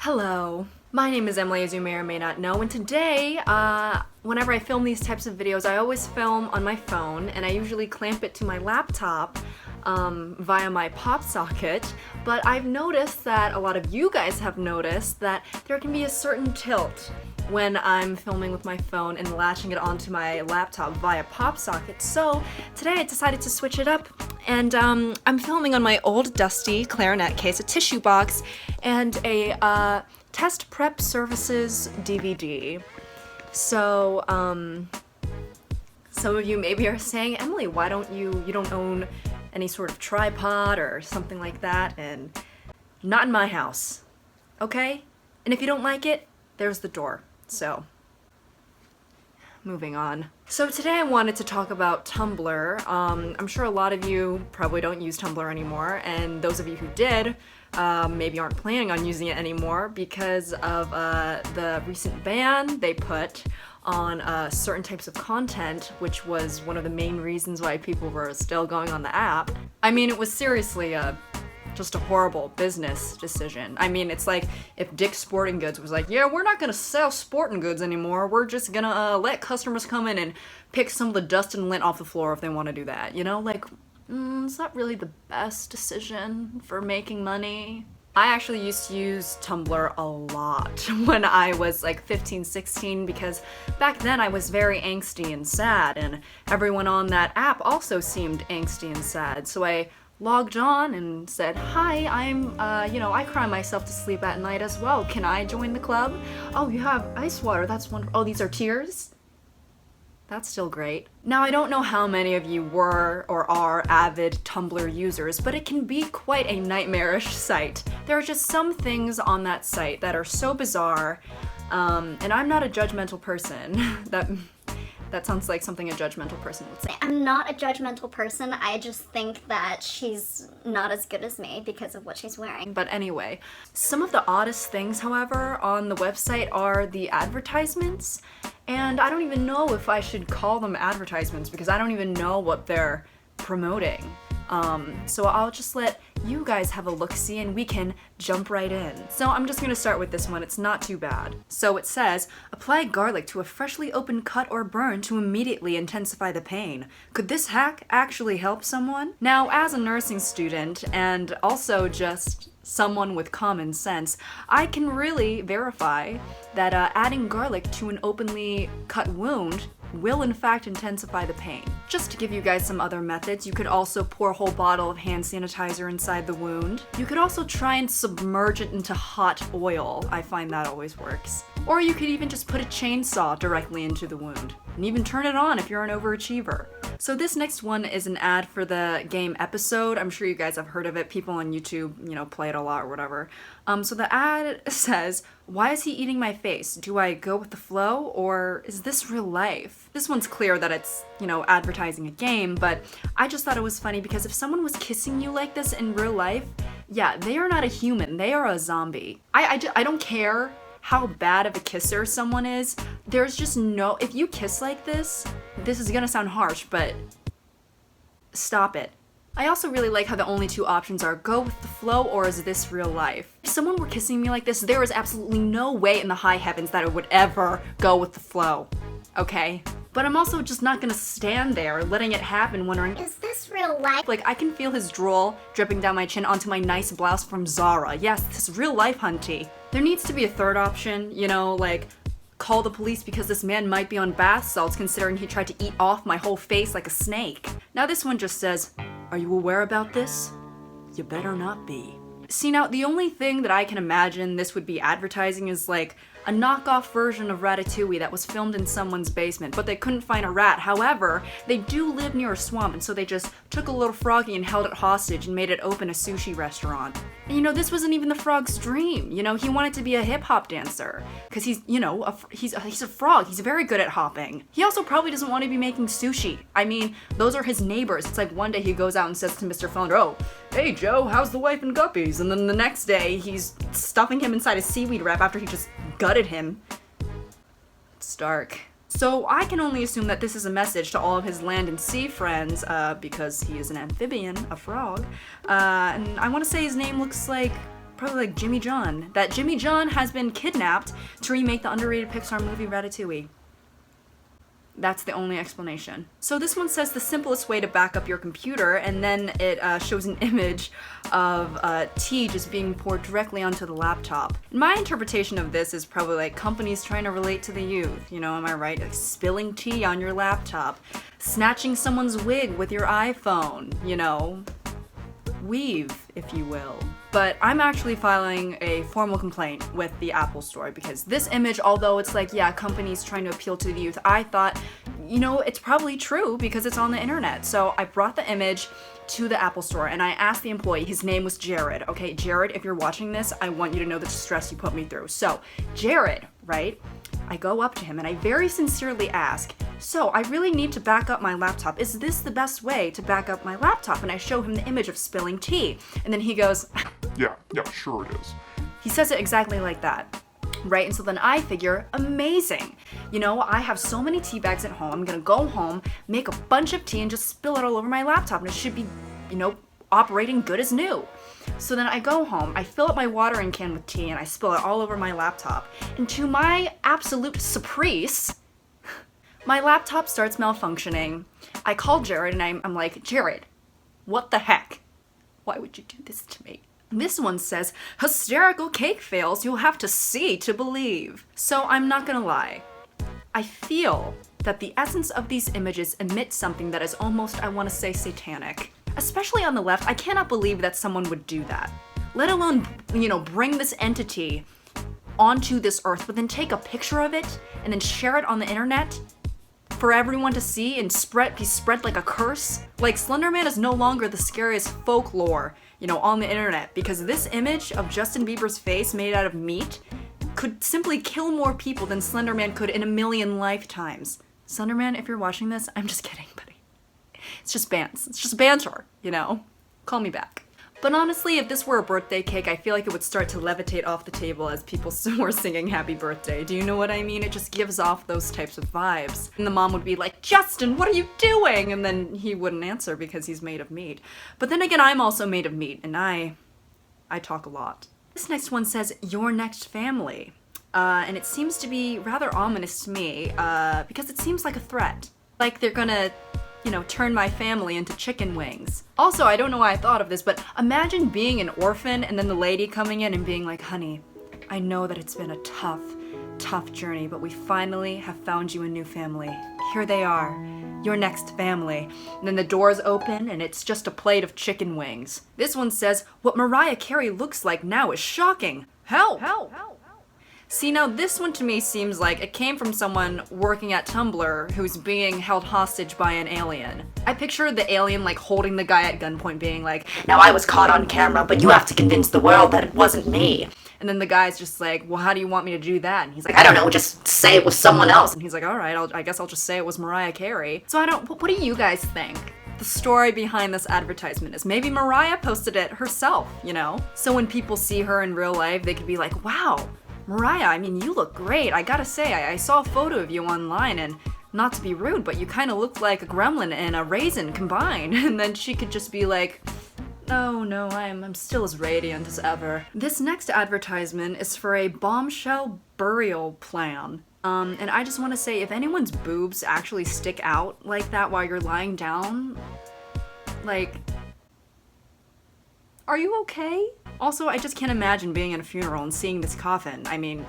Hello, my name is Emily, as you may or may not know, and today, whenever I film these types of videos, I always film on my phone, and I usually clamp it to my laptop via my pop socket, but I've noticed that a lot of you guys have noticed that there can be a certain tilt when I'm filming with my phone and latching it onto my laptop via pop socket. So today I decided to switch it up, and I'm filming on my old dusty clarinet case, a tissue box, and a test prep services DVD. So some of you maybe are saying, Emily, why don't you don't own any sort of tripod or something like that? And not in my house, okay? And if you don't like it, there's the door. So, moving on. So today I wanted to talk about Tumblr. I'm sure a lot of you probably don't use Tumblr anymore, and those of you who did maybe aren't planning on using it anymore because of the recent ban they put on certain types of content, which was one of the main reasons why people were still going on the app. I mean, it was seriously just a horrible business decision. I mean, it's like if Dick's Sporting Goods was like, yeah, we're not gonna sell sporting goods anymore, we're just gonna let customers come in and pick some of the dust and lint off the floor if they want to do that, you know? Like, it's not really the best decision for making money. I actually used to use Tumblr a lot when I was like 15, 16, because back then I was very angsty and sad, and everyone on that app also seemed angsty and sad, so I logged on and said, hi, I'm, I cry myself to sleep at night as well. Can I join the club? Oh, you have ice water, that's wonderful. Oh, these are tears? That's still great. Now, I don't know how many of you were or are avid Tumblr users, but it can be quite a nightmarish site. There are just some things on that site that are so bizarre, and I'm not a judgmental person. That sounds like something a judgmental person would say. I'm not a judgmental person, I just think that she's not as good as me because of what she's wearing. But anyway, some of the oddest things, however, on the website are the advertisements, and I don't even know if I should call them advertisements because I don't even know what they're promoting. So I'll just let you guys have a look-see and we can jump right in. So I'm just gonna start with this one, it's not too bad. So it says, apply garlic to a freshly opened cut or burn to immediately intensify the pain. Could this hack actually help someone? Now, as a nursing student, and also just someone with common sense, I can really verify that adding garlic to an openly cut wound will in fact intensify the pain. Just to give you guys some other methods, you could also pour a whole bottle of hand sanitizer inside the wound. You could also try and submerge it into hot oil. I find that always works. Or you could even just put a chainsaw directly into the wound, and even turn it on if you're an overachiever. So this next one is an ad for the game Episode. I'm sure you guys have heard of it. People on YouTube, play it a lot or whatever. So the ad says, why is he eating my face? Do I go with the flow, or is this real life? This one's clear that it's, advertising a game, but I just thought it was funny because if someone was kissing you like this in real life, yeah, they are not a human, they are a zombie. I don't care how bad of a kisser someone is, there's just no, if you kiss like this is gonna sound harsh, but stop it. I also really like how the only two options are go with the flow or is this real life. If someone were kissing me like this, there is absolutely no way in the high heavens that it would ever go with the flow, okay? But I'm also just not gonna stand there letting it happen wondering, is this real life? Like, I can feel his drool dripping down my chin onto my nice blouse from Zara. Yes, this is real life, hunty. There needs to be a third option, like call the police because this man might be on bath salts considering he tried to eat off my whole face like a snake. Now this one just says, are you aware about this? You better not be. See, now the only thing that I can imagine this would be advertising is like a knockoff version of Ratatouille that was filmed in someone's basement, but they couldn't find a rat. However, they do live near a swamp, and so they just took a little froggy and held it hostage and made it open a sushi restaurant. And this wasn't even the frog's dream. He wanted to be a hip-hop dancer, because he's a frog. He's very good at hopping. He also probably doesn't want to be making sushi. I mean, those are his neighbors. It's like one day he goes out and says to Mr. Founder, oh, hey Joe, how's the wife and guppies? And then the next day he's stuffing him inside a seaweed wrap after he just gutted him. It's dark. So I can only assume that this is a message to all of his land and sea friends, because he is an amphibian, a frog. And I want to say his name looks like probably like Jimmy John. That Jimmy John has been kidnapped to remake the underrated Pixar movie Ratatouille. That's the only explanation. So this one says the simplest way to back up your computer, and then it shows an image of tea just being poured directly onto the laptop. My interpretation of this is probably like companies trying to relate to the youth, you know, am I right? Like spilling tea on your laptop, snatching someone's wig with your iPhone, you know, weave, if you will. But I'm actually filing a formal complaint with the Apple Store because this image, although it's like, yeah, companies trying to appeal to the youth, I thought, you know, it's probably true because it's on the internet. So I brought the image to the Apple Store and I asked the employee, his name was Jared. Okay, Jared, if you're watching this, I want you to know the stress you put me through. So, Jared, right? I go up to him and I very sincerely ask, so I really need to back up my laptop. Is this the best way to back up my laptop? And I show him the image of spilling tea. And then he goes, Yeah, sure it is. he says it exactly like that. Right? And so then I figure, amazing. You know, I have so many tea bags at home. I'm gonna go home, make a bunch of tea and just spill it all over my laptop and it should be, you know, operating good as new. So then I go home, I fill up my watering can with tea and I spill it all over my laptop. And to my absolute surprise, my laptop starts malfunctioning. I call Jared and I'm like, Jared, what the heck? Why would you do this to me? This one says, hysterical cake fails, you'll have to see to believe. So I'm not gonna lie. I feel that the essence of these images emit something that is almost, I wanna say, satanic. Especially on the left, I cannot believe that someone would do that. Let alone, you know, bring this entity onto this earth, but then take a picture of it and then share it on the internet for everyone to see and be spread like a curse. Like, Slender Man is no longer the scariest folklore, you know, on the internet, because this image of Justin Bieber's face made out of meat could simply kill more people than Slender Man could in a million lifetimes. Slender Man, if you're watching this, I'm just kidding, buddy. It's just banter, you know? Call me back. But honestly, if this were a birthday cake, I feel like it would start to levitate off the table as people were singing happy birthday. Do you know what I mean? It just gives off those types of vibes. And the mom would be like, Justin, what are you doing? And then he wouldn't answer because he's made of meat. But then again, I'm also made of meat, and I talk a lot. This next one says, your next family. And it seems to be rather ominous to me, because it seems like a threat. Like they're gonna, you know, turn my family into chicken wings. Also, I don't know why I thought of this, but imagine being an orphan and then the lady coming in and being like, honey, I know that it's been a tough journey, but we finally have found you a new family. Here they are, your next family. And then the doors open and it's just a plate of chicken wings. This one says, what Mariah Carey looks like now is shocking. Help! See, now this one to me seems like it came from someone working at Tumblr who's being held hostage by an alien. I picture the alien like holding the guy at gunpoint being like, now I was caught on camera, but you have to convince the world that it wasn't me. And then the guy's just like, well, how do you want me to do that? And he's like, I don't know, just say it was someone else. And he's like, all right, I guess I'll just say it was Mariah Carey. So what do you guys think? The story behind this advertisement is maybe Mariah posted it herself, you know? So when people see her in real life, they could be like, wow, Mariah, I mean, you look great. I gotta say, I saw a photo of you online, and not to be rude, but you kind of look like a gremlin and a raisin combined. And then she could just be like, oh no, I'm still as radiant as ever. This next advertisement is for a bombshell burial plan. And I just want to say, if anyone's boobs actually stick out like that while you're lying down, like, are you okay? Also, I just can't imagine being at a funeral and seeing this coffin. I mean,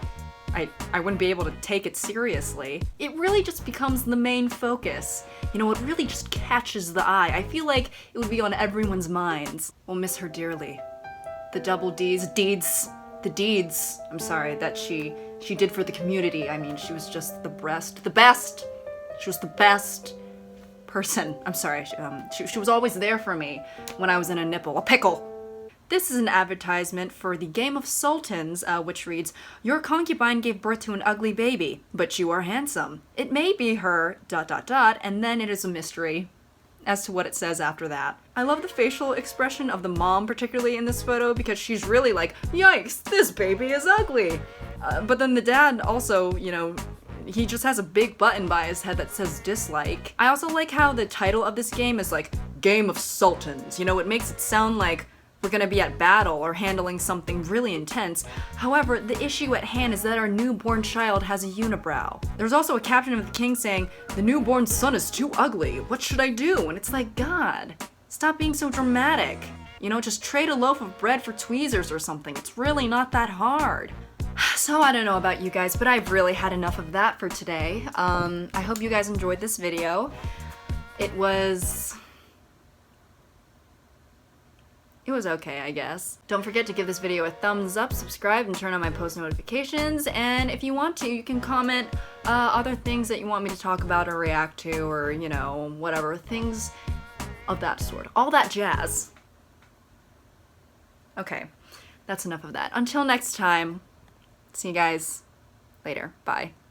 I wouldn't be able to take it seriously. It really just becomes the main focus. You know, it really just catches the eye. I feel like it would be on everyone's minds. We'll miss her dearly. The double deeds, the deeds, I'm sorry, that she did for the community. I mean, she was just the best. She was the best person. I'm sorry, she was always there for me when I was in a pickle. This is an advertisement for the Game of Sultans, which reads, your concubine gave birth to an ugly baby, but you are handsome. It may be her, ... and then it is a mystery as to what it says after that. I love the facial expression of the mom, particularly in this photo, because she's really like, yikes, this baby is ugly. But then the dad also, you know, he just has a big button by his head that says dislike. I also like how the title of this game is like, Game of Sultans. You know, it makes it sound like we're gonna be at battle or handling something really intense. However, the issue at hand is that our newborn child has a unibrow. There's also a caption of the king saying, "The newborn son is too ugly. What should I do?" And it's like, God, stop being so dramatic. You know, just trade a loaf of bread for tweezers or something. It's really not that hard. So I don't know about you guys, but I've really had enough of that for today. I hope you guys enjoyed this video. It was okay, I guess. Don't forget to give this video a thumbs up, subscribe, and turn on my post notifications. And if you want to, you can comment other things that you want me to talk about or react to, or, you know, whatever, things of that sort. All that jazz. Okay, that's enough of that. Until next time, see you guys later. Bye.